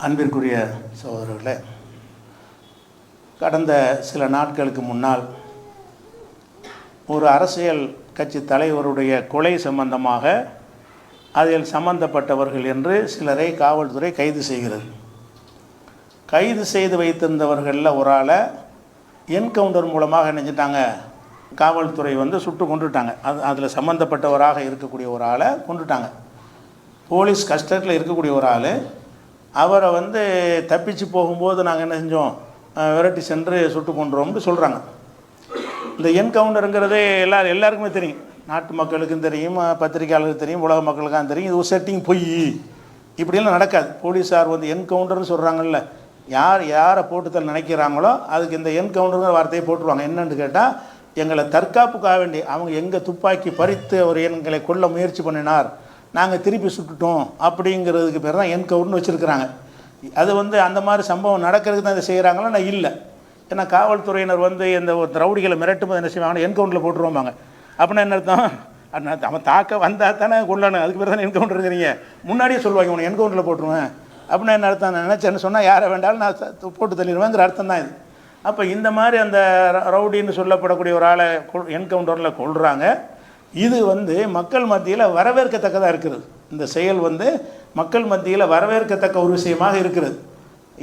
அன்பிற்குரிய சகோதரர்களே, கடந்த சில நாட்களுக்கு முன்னால் ஒரு அரசியல் கட்சி தலைவருடைய கொலை சம்பந்தமாக அதில் சம்பந்தப்பட்டவர்கள் என்று சிலரை காவல்துறை கைது செய்கிறது. கைது செய்து வைத்திருந்தவர்களில் ஒரு ஆளை என்கவுண்டர் மூலமாக நினைச்சிட்டாங்க, காவல்துறை சுட்டு கொண்டுட்டாங்க. அதில் சம்மந்தப்பட்டவராக இருக்கக்கூடிய ஒரு ஆளை கொண்டுட்டாங்க. போலீஸ் கஸ்டடியில் இருக்கக்கூடிய ஒரு ஆள் அவரை தப்பிச்சு போகும்போது நாங்கள் என்ன செஞ்சோம், விரட்டி சென்று சுட்டு கொண்டுறோம்னு சொல்கிறாங்க. இந்த என்கவுண்டருங்கிறதே எல்லாருக்குமே தெரியும், நாட்டு மக்களுக்கும் தெரியும், பத்திரிகையாளர்களுக்கு தெரியும், உலக மக்களுக்கும் தெரியும். இது ஒரு செட்டிங் பொய், இப்படியெல்லாம் நடக்காது. போலீஸார் என்கவுண்டர்னு சொல்கிறாங்கல்ல, யாரை போட்டுத்தல் நினைக்கிறாங்களோ அதுக்கு இந்த என்கவுண்டருங்கிற வார்த்தையை போட்டுருவாங்க. என்னென்னு கேட்டால், எங்களை தற்காப்புக்காக வேண்டி அவங்க எங்கள் துப்பாக்கி பறித்து அவர் எங்களை கொல்ல முயற்சி பண்ணினார், நாங்கள் திருப்பி சுட்டுட்டோம் அப்படிங்கிறதுக்கு பேர் தான் என்கவுண்டர்னு வச்சுருக்கிறாங்க. அது அந்த மாதிரி சம்பவம் நடக்கிறதுக்கு தான் இதை செய்கிறாங்களா? நான் இல்லை. ஏன்னா காவல்துறையினர் இந்த ரவுடிகளை மிரட்டும் போது என்ன செய்வாங்க, என்கவுண்டரில் போட்டுருவாங்க. அப்படின்னா என்ன அர்த்தம், அவன் தாக்க வந்தால் தானே கொள்ளணும், அதுக்கு பேர் தானே என்கவுண்டர் இருக்கிறீங்க. முன்னாடியே சொல்லுவாங்க உனக்கு என்கவுண்டரில் போட்டுருவேன் அப்படின்னா என்ன அர்த்தம், நான் நினச்சேன்னு சொன்னால் யாரை வேண்டாலும் நான் போட்டு தள்ளிடுவேங்கிற அர்த்தம் தான் இது. அப்போ இந்த மாதிரி அந்த ரவுடின்னு சொல்லப்படக்கூடிய ஒரு ஆளை என்கவுண்டரில் கொள்கிறாங்க. இது மக்கள் மத்தியில் வரவேற்கத்தக்கதாக இருக்கிறது. இந்த செயல் மக்கள் மத்தியில் வரவேற்கத்தக்க ஒரு விஷயமாக இருக்கிறது.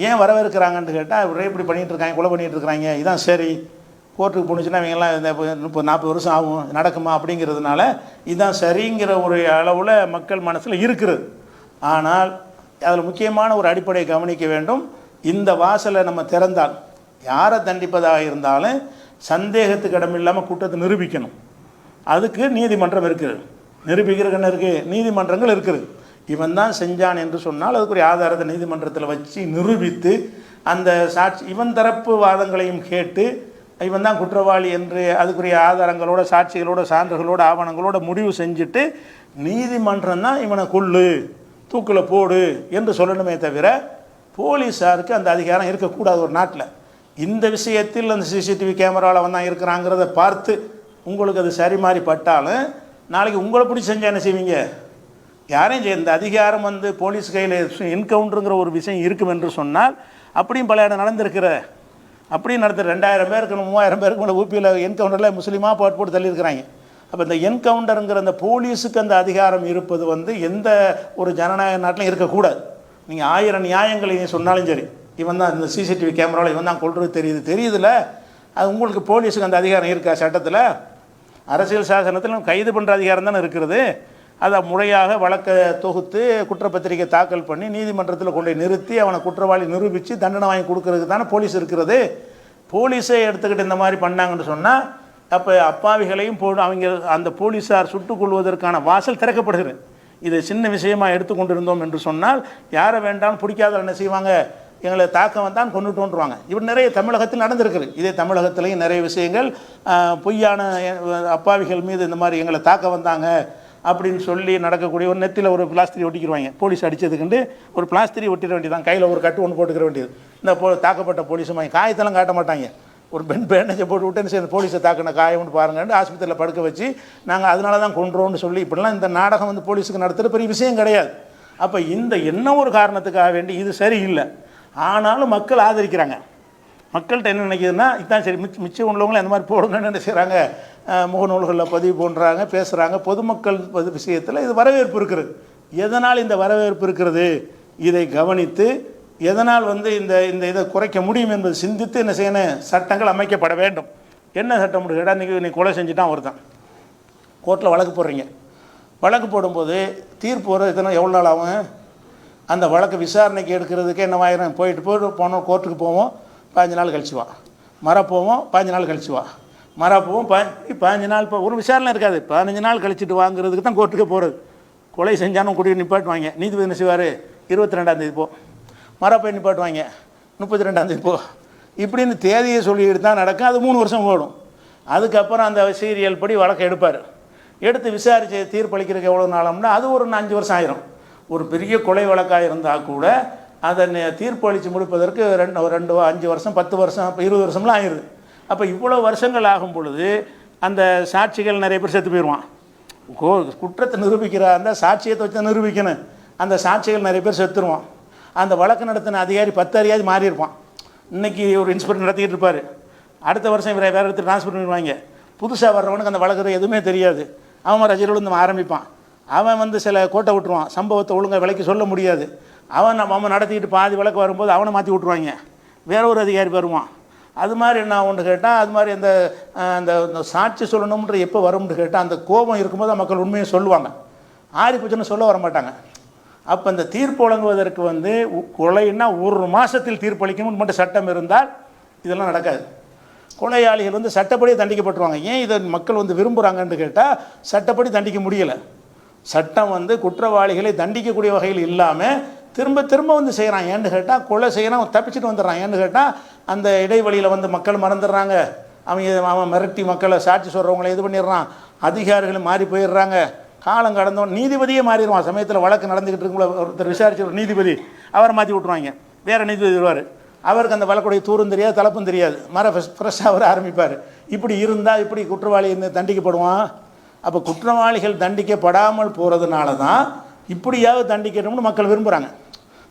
ஏன் வரவேற்கிறாங்கன்னு கேட்டால், இவரே இப்படி பண்ணிகிட்டு இருக்காங்க, கொலை பண்ணிகிட்டு இருக்கிறாங்க, இதான் சரி, கோர்ட்டுக்கு போணுச்சுன்னா இவங்கெல்லாம் இந்த 30-40 வருஷம் ஆகும், நடக்குமா அப்படிங்கிறதுனால இதுதான் சரிங்கிற ஒரு அளவில் மக்கள் மனசில் இருக்கிறது. ஆனால் அதில் முக்கியமான ஒரு அடிப்படையை கவனிக்க வேண்டும். இந்த வாசலை நம்ம திறந்தால் யாரை தண்டிப்பதாக இருந்தாலும் சந்தேகத்துக்கு இடமில்லாமல் குற்றத்தை நிரூபிக்கணும். அதுக்கு நீதிமன்றம் இருக்குது, நிரூபிக்கிறதுக்கு என்ன இருக்குது, நீதிமன்றங்கள் இருக்குது. இவன் தான் செஞ்சான் என்று சொன்னால் அதுக்குரிய ஆதாரத்தை நீதிமன்றத்தில் வச்சு நிரூபித்து அந்த சாட்சி இவன் தரப்பு வாதங்களையும் கேட்டு இவன் தான் குற்றவாளி என்று அதுக்குரிய ஆதாரங்களோட, சாட்சிகளோட, சான்றுகளோட, ஆவணங்களோட முடிவு செஞ்சுட்டு நீதிமன்றம் தான் இவனை கொல்லு, தூக்கில் போடு என்று சொல்லணுமே தவிர போலீஸாருக்கு அந்த அதிகாரம் இருக்கக்கூடாது ஒரு நாட்டில். இந்த விஷயத்தில் அந்த சிசிடிவி கேமராவில் தான் இருக்கிறாங்கிறத பார்த்து உங்களுக்கு அது சரி மாறி பட்டாலும் நாளைக்கு உங்களை பிடிச்சி செஞ்சால் என்ன செய்வீங்க? யாரையும் செய்ய. இந்த அதிகாரம் போலீஸ் கையில் என்கவுண்டருங்கிற ஒரு விஷயம் இருக்கும் என்று சொன்னால் அப்படியும் பல இடம் நடந்திருக்கிற, அப்படியும் நடத்துகிற 2000 பேருக்கு 3000 பேருக்கு மேலே ஊபியில் என்கவுண்டரில் முஸ்லீமாக போட்டு தள்ளியிருக்கிறாங்க. அப்போ இந்த என்கவுண்டருங்கிற அந்த போலீஸுக்கு அந்த அதிகாரம் இருப்பது எந்த ஒரு ஜனநாயக நாட்டிலும் இருக்கக்கூடாது. நீங்கள் 1000 நியாயங்களை சொன்னாலும் சரி, இவன் தான் இந்த சிசிடிவி கேமராவில் இவன் தான் கொள்வது தெரியுதுல்ல, அது உங்களுக்கு போலீஸுக்கு அந்த அதிகாரம் இருக்கா? சட்டத்தில், அரசியல் சாசனத்தில் கைது பண்ணுற அதிகாரம் தானே இருக்கிறது. அதை முறையாக வழக்கை தொகுத்து குற்றப்பத்திரிக்கை தாக்கல் பண்ணி நீதிமன்றத்தில் கொண்டு நிறுத்தி அவனை குற்றவாளி நிரூபித்து தண்டனை வாங்கி கொடுக்கறதுக்கு தானே போலீஸ் இருக்கிறது. போலீஸை எடுத்துக்கிட்டு இந்த மாதிரி பண்ணாங்கன்னு சொன்னால் அப்போ அப்பாவிகளையும் அவங்க அந்த போலீஸார் சுட்டுக் கொள்வதற்கான வாசல் திறக்கப்படுகிறது. இதை சின்ன விஷயமாக எடுத்துக்கொண்டு இருந்தோம் என்று சொன்னால் யாரை வேண்டாம் பிடிக்காத என்ன செய்வாங்க, எங்களை தாக்க வந்தான் கொண்டுட்டோன்றுவாங்க. இவர் நிறைய தமிழகத்தில் நடந்திருக்குது. இதே தமிழகத்திலையும் நிறைய விஷயங்கள் பொய்யான அப்பாவிகள் மீது இந்த மாதிரி எங்களை தாக்க வந்தாங்க அப்படின்னு சொல்லி நடக்கக்கூடிய ஒரு நெத்தியில் ஒரு பிளாஸ்திரி ஒட்டிக்கிடுவாங்க. போலீஸ் அடித்ததுக்குண்டு ஒரு பிளாஸ்திரி ஒட்டிட வேண்டியதான், கையில் ஒரு கட்டு ஒன்று போட்டுக்கிற வேண்டியது. இந்த தாக்கப்பட்ட போலீஸும் காயத்தெல்லாம் காட்ட மாட்டாங்க, ஒரு பேண்டேஜை போட்டு விட்டு இந்த போலீஸை தாக்கின காயம்னு பாருங்கன்னு ஆஸ்பத்திரியில் படுக்க வச்சு நாங்கள் அதனால தான் கொன்றோன்னு சொல்லி இப்படிலாம் இந்த நாடகம் போலீஸுக்கு நடத்துகிற பெரிய விஷயம் கிடையாது. அப்போ இந்த என்ன ஒரு காரணத்துக்காக வேண்டி இது சரியில்லை. ஆனாலும் மக்கள் ஆதரிக்கிறாங்க. மக்கள்கிட்ட என்ன நினைக்கிதுன்னா, இதுதான் சரி, மிச்சம் உள்ளவங்களும் அந்த மாதிரி போடுங்கன்னு என்ன செய்கிறாங்க, முகநூல்களில் பதிவு போடுறாங்க, பேசுகிறாங்க. பொதுமக்கள் விஷயத்தில் இது வரவேற்பு இருக்கிறது. எதனால் இந்த வரவேற்பு இருக்கிறது, இதை கவனித்து எதனால் இந்த இந்த இதை குறைக்க முடியும் என்பது சிந்தித்து என்ன செய்யணும், சட்டங்கள் அமைக்கப்பட வேண்டும். என்ன சட்டம் கேட்டால், நீ கொலை செஞ்சுட்டான் ஒருத்தன், கோர்ட்டில் வழக்கு போடுறீங்க. வழக்கு போடும்போது தீர்ப்பு வர எவ்வளோ நாள் ஆகும்? அந்த வழக்கு விசாரணைக்கு எடுக்கிறதுக்கு என்னவாயிரம், போனோம் கோர்ட்டுக்கு போவோம், 15 நாள் கழிச்சுவா, போவோம் 15 நாள் கழிச்சுவா, போவோம் 15 நாள். இப்போ ஒரு விசாரணை இருக்காது, 15 நாள் கழிச்சிட்டு வாங்குறதுக்கு தான் கோர்ட்டுக்கு போகிறது. கொலை செஞ்சாலும் குடி நிப்பாட்டுவாங்க, நீதிபதி என்ன செய்வார், 22ஆம் தேதி போ, போய் நிப்பாட்டுவாங்க, 32ஆம் தேதி போ, இப்படின்னு தேதியை சொல்லிட்டு தான் நடக்கும். அது 3 வருஷம் ஓடும். அதுக்கப்புறம் அந்த சீரியல் படி வழக்கை எடுப்பார். எடுத்து விசாரித்து தீர்ப்பளிக்கிறதுக்கு எவ்வளோ நாளம்னா அது ஒரு 5 வருஷம் ஆயிரும். ஒரு பெரிய கொலை வழக்காக இருந்தால் கூட அதை தீர்ப்பு அளித்து முடிப்பதற்கு 2 5 வருஷம் 10 வருஷம் 20 வருஷம்லாம் ஆயிடுது. அப்போ இவ்வளோ வருஷங்கள் ஆகும் பொழுது அந்த சாட்சிகள் நிறைய பேர் செத்து போயிடுவான். குற்றத்தை நிரூபிக்கிற அந்த சாட்சியத்தை வச்சு நிரூபிக்கணும். அந்த சாட்சிகள் நிறைய பேர் செத்துருவான். அந்த வழக்கு நடத்தின அதிகாரி 10 அதிகாரி மாறி இருப்பான். இன்றைக்கி ஒரு இன்ஸ்பெக்டர் நடத்திக்கிட்டு இருப்பார், அடுத்த வருஷம் வேறு இடத்துல ட்ரான்ஸ்ஃபர் பண்ணிடுவாங்க. புதுசாக வர்றவனுக்கு அந்த வழக்கு எதுவுமே தெரியாது, அவன் ரஜினிருந்து ஆரம்பிப்பான். அவன் சில கோட்டை விட்டுருவான், சம்பவத்தை ஒழுங்காக விலைக்கு சொல்ல முடியாது. அவன் நடத்திக்கிட்டு பாதி வழக்கு வரும்போது அவனை மாற்றி விட்ருவாங்க, வேற ஒரு அதிகாரி வருவான். அது மாதிரி என்ன ஒன்று கேட்டால், அது மாதிரி அந்த சாட்சி சொல்லணுன்ற எப்போ வரும்னு கேட்டால், அந்த கோபம் இருக்கும்போது மக்கள் உண்மையை சொல்லுவாங்க, ஆறி போச்சுன்னு சொல்ல வர மாட்டாங்க. அப்போ இந்த தீர்ப்பு வழங்குவதற்கு கொலைன்னா 1 மாதத்தில் தீர்ப்பளிக்கணும்னு மட்டும் சட்டம் இருந்தால் இதெல்லாம் நடக்காது. கொலையாளிகள் சட்டப்படி தண்டிக்கப்பட்டுருவாங்க. ஏன் இதை மக்கள் விரும்புகிறாங்கன்னு கேட்டால், சட்டப்படி தண்டிக்க முடியலை. சட்டம் குற்றவாளிகளை தண்டிக்கக்கூடிய வகையில் இல்லாமல் திரும்ப திரும்ப செய்கிறான். ஏன்னு கேட்டால், கொலை செய்யறான், தப்பிச்சுட்டு வந்துடுறான். ஏன்னு கேட்டால், அந்த இடைவெளியில் மக்கள் மறந்துடுறாங்க, அவன் மிரட்டி மக்களை சாட்சி சொல்கிறவங்களை இது பண்ணிடுறான், அதிகாரிகளும் மாறி போயிடுறாங்க. காலம் கடந்தவன் நீதிபதியே மாறிடுவான். சமயத்தில் வழக்கு நடந்துக்கிட்டு இருக்கும்போது ஒருத்தர் விசாரிச்சு ஒரு நீதிபதி அவரை மாற்றி விட்ருவாங்க, வேறு நீதிபதி வருவார். அவருக்கு அந்த வழக்குடைய தூரும் தெரியாது, தலைப்பும் தெரியாது, ஃப்ரெஷ்ஷாக அவர் ஆரம்பிப்பார். இப்படி இருந்தால் இப்படி குற்றவாளி தண்டிக்கப்படுவான். அப்போ குற்றவாளிகள் தண்டிக்கப்படாமல் போகிறதுனால தான் இப்படியாவது தண்டிக்கணும்னு மக்கள் விரும்புகிறாங்க.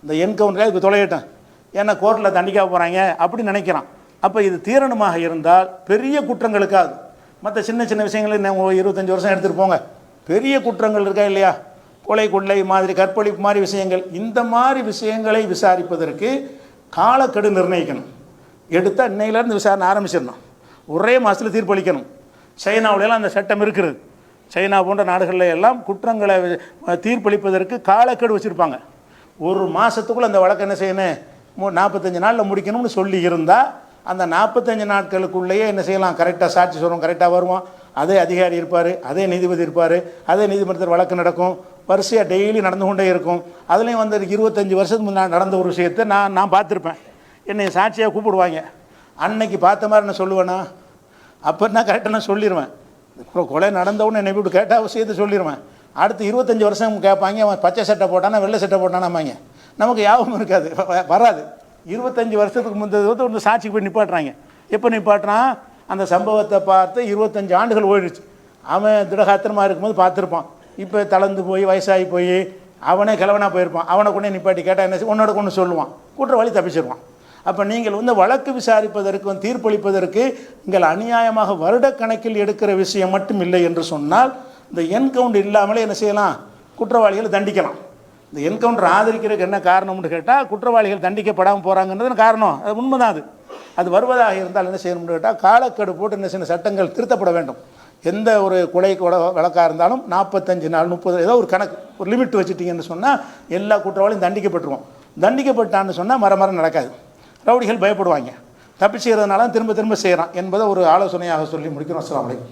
இந்த என்கவுண்டரே இப்போ தொலையிட்டேன், ஏன்னா கோர்ட்டில் தண்டிக்க போகிறாங்க அப்படி நினைக்கிறான். அப்போ இது தீரணுமாக இருந்தால் பெரிய குற்றங்களுக்காது, மற்ற சின்ன சின்ன விஷயங்களை 25 வருஷம் எடுத்துகிட்டு போங்க, பெரிய குற்றங்கள் இருக்கா இல்லையா, கொலை கொள்ளை மாதிரி கற்பழிப்பு மாதிரி விஷயங்கள், இந்த மாதிரி விஷயங்களை விசாரிப்பதற்கு காலக்கெடு நிர்ணயிக்கணும். எடுத்தால் இன்னையிலேருந்து விசாரணை ஆரம்பிச்சிடணும், ஒரே மாதத்தில் தீர்ப்பளிக்கணும். சைனாவிலலாம் அந்த சட்டம் இருக்கிறது. சைனா போன்ற நாடுகளில் எல்லாம் குற்றங்களை தீர்ப்பளிப்பதற்கு காலக்கெடு வச்சுருப்பாங்க. 1 மாதத்துக்குள்ளே அந்த வழக்கு என்ன செய்யணும், 45 நாளில் முடிக்கணும்னு சொல்லி இருந்தால், அந்த 45 நாட்களுக்குள்ளேயே என்ன செய்யலாம், கரெக்டாக சாட்சி சொல்கிறோம், கரெக்டாக வருவான், அதே அதிகாரி இருப்பார், அதே நீதிபதி இருப்பார், அதே நீதிமன்றத்தில் வழக்கு நடக்கும், வரிசையாக டெய்லி நடந்து கொண்டே இருக்கும். அதுலேயும் 25 வருஷத்துக்கு முன்னாடி நடந்த ஒரு விஷயத்தை நான் பார்த்துருப்பேன். என்னை சாட்சியாக கூப்பிடுவாங்க, அன்னைக்கு பார்த்த மாதிரி நான் சொல்லுவேண்ணா, அப்போ நான் கரெக்டாக நான் சொல்லிடுவேன். கொலை நடந்தவுடனே என்னை இப்படி கேட்டால் விஷயத்தை சொல்லிடுவேன். அடுத்து 25 வருஷம் கேட்பாங்க, அவன் பச்சை சட்டை போட்டானா வெள்ளை சட்டை போட்டானாமாங்க, நமக்கு யாபகம் இருக்காது, வராது. 25 வருஷத்துக்கு முந்தைய சாட்சிக்கு போய் நிப்பாட்டுறாங்க. எப்போ நிப்பாட்டுறான், அந்த சம்பவத்தை பார்த்து 25 ஆண்டுகள் ஓடிடுச்சு. அவன் திடகாத்திரமாக இருக்கும்போது பார்த்துருப்பான், இப்போ தளர்ந்து போய் வயசாகி போய் அவனே கிழவனாக போயிருப்பான். அவனை கொண்டே நிப்பாட்டி கேட்டால் என்ன உன்னோட கொண்டு சொல்லுவான், குற்றவாளி தப்பிச்சிருவான். அப்போ நீங்கள் வழக்கு விசாரிப்பதற்கு தீர்ப்பளிப்பதற்கு நீங்கள் அநியாயமாக வருடக்கணக்கில் எடுக்கிற விஷயம் மட்டும் இல்லை என்று சொன்னால், இந்த என்கவுண்டர் இல்லாமலே என்ன செய்யலாம், குற்றவாளிகளை தண்டிக்கலாம். இந்த என்கவுண்டர் ஆதரிக்கிறதுக்கு என்ன காரணம்னு கேட்டால், குற்றவாளிகள் தண்டிக்கப்படாமல் போகிறாங்கன்றது காரணம், அது உண்மைதான். அது வருவதாக இருந்தால் என்ன செய்யணும்னு கேட்டால், காலக்கெடு போட்டு என்ன செய்யணும், சட்டங்கள் திருத்தப்பட வேண்டும். எந்த ஒரு கொலை வழக்காக இருந்தாலும் 45 நாள் 30 ஏதோ ஒரு கணக்கு, ஒரு லிமிட் வச்சுட்டிங்கன்னு சொன்னால் எல்லா குற்றவாளியும் தண்டிக்கப்பட்டுருவோம். தண்டிக்கப்பட்டான்னு சொன்னால் மரம் நடக்காது, ரவுடிகள் பயப்படுவாங்க, தப்பி செய்கிறதுனால திரும்ப திரும்ப செய்கிறான் என்பதை ஒரு ஆலோசனையாக சொல்லி முடிக்கிறோம். அஸ்ஸலாமு அலைக்கும்.